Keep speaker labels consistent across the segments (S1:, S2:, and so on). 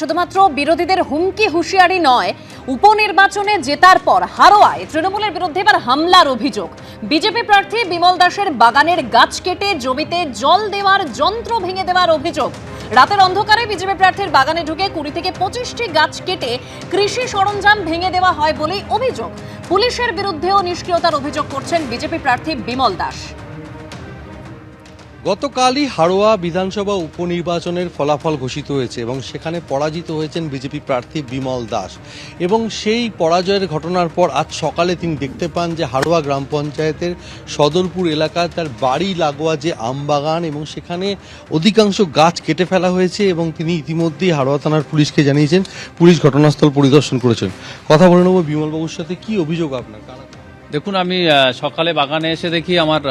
S1: শুধুমাত্র বিরোধীদের হুমকি হুঁশিয়ারি নয়, উপনির্বাচনে জেতার পর হারোয়ায় তৃণমূলের বিরুদ্ধে এবার হামলার অভিযোগ। বিজেপি প্রার্থী বিমল দাসের বাগানের গাছ কেটে জমিতে জল দেওয়ার যন্ত্র ভেঙে দেওয়ার অভিযোগ। রাতের অন্ধকারে বিজেপি প্রার্থীর বাগানে ঢুকে 20 থেকে 25টি গাছ কেটে কৃষি সরঞ্জাম ভেঙে দেওয়া হয় বলেই অভিযোগ। পুলিশের বিরুদ্ধেও নিষ্ক্রিয়তার অভিযোগ করছেন বিজেপি প্রার্থী বিমল দাস।
S2: গতকালই হাড়োয়া বিধানসভা উপনির্বাচনের ফলাফল ঘোষিত হয়েছে এবং সেখানে পরাজিত হয়েছেন বিজেপি প্রার্থী বিমল দাস এবং সেই পরাজয়ের ঘটনার পর আজ সকালে তিনি দেখতে পান যে হাড়োয়া গ্রাম পঞ্চায়েতের সদরপুর এলাকায় তার বাড়ি লাগোয়া যে আমবাগান এবং সেখানে অধিকাংশ গাছ কেটে ফেলা হয়েছে এবং তিনি ইতিমধ্যেই হাড়োয়া থানার পুলিশকে জানিয়েছেন। পুলিশ ঘটনাস্থল পরিদর্শন করেছেন। কথা বলে নেব বিমলবাবুর সাথে। কি অভিযোগ আপনার?
S3: দেখুন, আমি সকালে বাগানে এসে দেখি আমার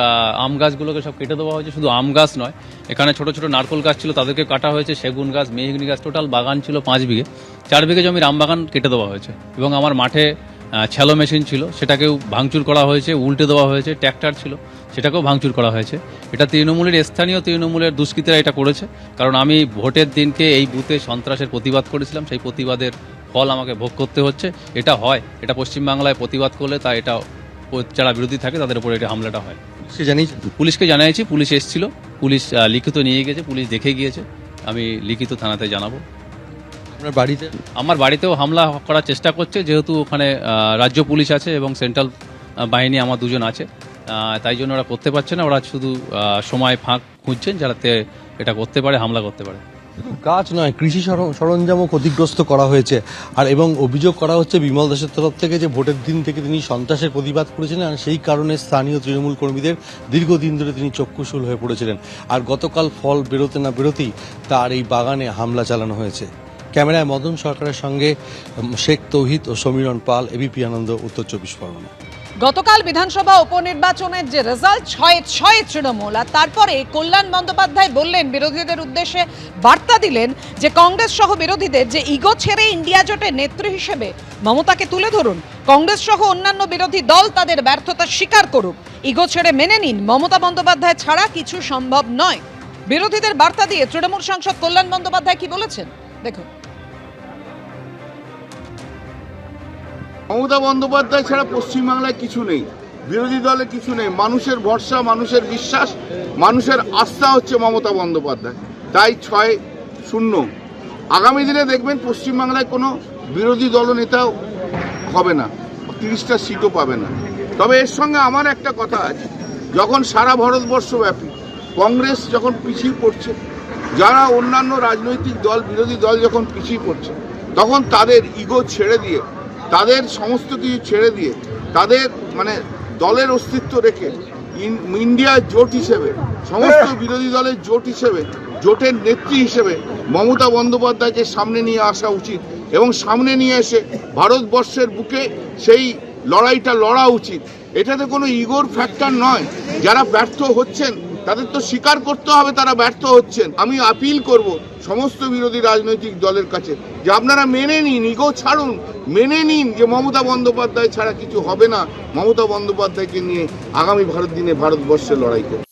S3: আম গাছগুলোকে সব কেটে দেওয়া হয়েছে। শুধু আম গাছ নয়, এখানে ছোট ছোট নারকেল গাছ ছিল, তাদেরকে কাটা হয়েছে। সেগুন গাছ, মেহগনি গাছ, টোটাল বাগান ছিল 5 বিঘে। 4 বিঘে জমির আম বাগান কেটে দেওয়া হয়েছে এবং আমার মাঠে ছ্যালো মেশিন ছিল, সেটাকেও ভাঙচুর করা হয়েছে, উল্টে দেওয়া হয়েছে। ট্র্যাক্টর ছিল, সেটাকেও ভাঙচুর করা হয়েছে। এটা স্থানীয় তৃণমূলের দুষ্কৃতীরা এটা করেছে, কারণ আমি ভোটের দিনকে এই বুথে সন্ত্রাসের প্রতিবাদ করেছিলাম। সেই প্রতিবাদের ফল আমাকে ভোগ করতে হচ্ছে। এটা পশ্চিমবাংলায় প্রতিবাদ করলে তা এটা যারা বিরোধী থাকে তাদের উপরে এটা হামলাটা হয়। পুলিশকে জানিয়েছি, পুলিশ এসেছিল, পুলিশ লিখিত নিয়ে গেছে, পুলিশ দেখে গিয়েছে। আমি লিখিত থানাতে জানাবো।
S2: আপনার বাড়িতে?
S3: আমার বাড়িতেও হামলা করার চেষ্টা করছে, যেহেতু ওখানে রাজ্য পুলিশ আছে এবং সেন্ট্রাল বাহিনী আমার দুজন আছে, তাই জন্য ওরা করতে পারছে না। ওরা শুধু সময় ফাঁক খুঁজছেন যাতে এটা করতে পারে, হামলা করতে পারে।
S2: গাছ নয়, কৃষি সরঞ্জামও ক্ষতিগ্রস্ত করা হয়েছে। আর এবং অভিযোগ করা হচ্ছে বিমল দাসের তরফ থেকে যে ভোটের দিন থেকে তিনি সন্ত্রাসের প্রতিবাদ করেছিলেন আর সেই কারণে স্থানীয় তৃণমূল কর্মীদের দীর্ঘদিন ধরে তিনি চক্ষুশূল হয়ে পড়েছিলেন। আর গতকাল ফল বেরোতে না বেরোতেই তার এই বাগানে হামলা চালানো হয়েছে। ক্যামেরায় মদন সরকারের সঙ্গে শেখ তৌহিদ ও সমীরণ পাল, এবিপি আনন্দ, উত্তর 24 পরগনা।
S4: গতকাল বিধানসভা উপনির্বাচনের যে রেজাল্ট 6-6 তৃণমূল, আর তারপরে কল্যাণ বন্দ্যোপাধ্যায় বললেন, বিরোধীদের উদ্দেশ্যে বার্তা দিলেন যে কংগ্রেস সহ বিরোধীদের যে ইগো ছেড়ে ইন্ডিয়া জোটের নেত্রী হিসেবে মমতাকে তুলে ধরুন। কংগ্রেস সহ অন্যান্য বিরোধী দল তাদের ব্যর্থতা স্বীকার করুক, ইগো ছেড়ে মেনে নিন মমতা বন্দ্যোপাধ্যায় ছাড়া কিছু সম্ভব নয়। বিরোধীদের বার্তা দিয়ে তৃণমূল সাংসদ কল্যাণ বন্দ্যোপাধ্যায় কি বলেছেন দেখুন।
S5: মমতা বন্দ্যোপাধ্যায় ছাড়া পশ্চিমবাংলায় কিছু নেই, বিরোধী দলে কিছু নেই। মানুষের ভরসা, মানুষের বিশ্বাস, মানুষের আস্থা হচ্ছে মমতা বন্দ্যোপাধ্যায়। তাই 6-0। আগামী দিনে দেখবেন পশ্চিমবাংলায় কোনো বিরোধী দলনেতাও হবে না, 30টা সিটও পাবে না। তবে এর সঙ্গে আমার একটা কথা আছে, যখন সারা ভারতবর্ষব্যাপী কংগ্রেস যখন পিছিয়ে পড়ছে, যারা অন্যান্য রাজনৈতিক দল, বিরোধী দল যখন পিছিয়ে পড়ছে, তখন তাদের ইগো ছেড়ে দিয়ে, তাদের সমস্ত কিছু ছেড়ে দিয়ে, তাদের দলের অস্তিত্ব রেখে ইন্ডিয়া জোট হিসেবে, সমস্ত বিরোধী দলের জোট হিসেবে, জোটের নেত্রী হিসেবে মমতা বন্দ্যোপাধ্যায়কে সামনে নিয়ে আসা উচিত এবং সামনে নিয়ে এসে ভারতবর্ষের বুকে সেই লড়াইটা লড়া উচিত। এটাতে কোনো ইগোর ফ্যাক্টর নয়। যারা ব্যর্থ হচ্ছেন তাদের তো স্বীকার করতে হবে তারা ব্যর্থ হচ্ছেন। আমি আপিল করব সমস্ত বিরোধী রাজনৈতিক দলের কাছে যে আপনারা মেনে নিন, ইগো ছাড়ুন, মেনে নিন যে মমতা বন্দ্যোপাধ্যায় ছাড়া কিছু হবে না। মমতা বন্দ্যোপাধ্যায়কে নিয়ে আগামী দিনে ভারতবর্ষে লড়াই করুন।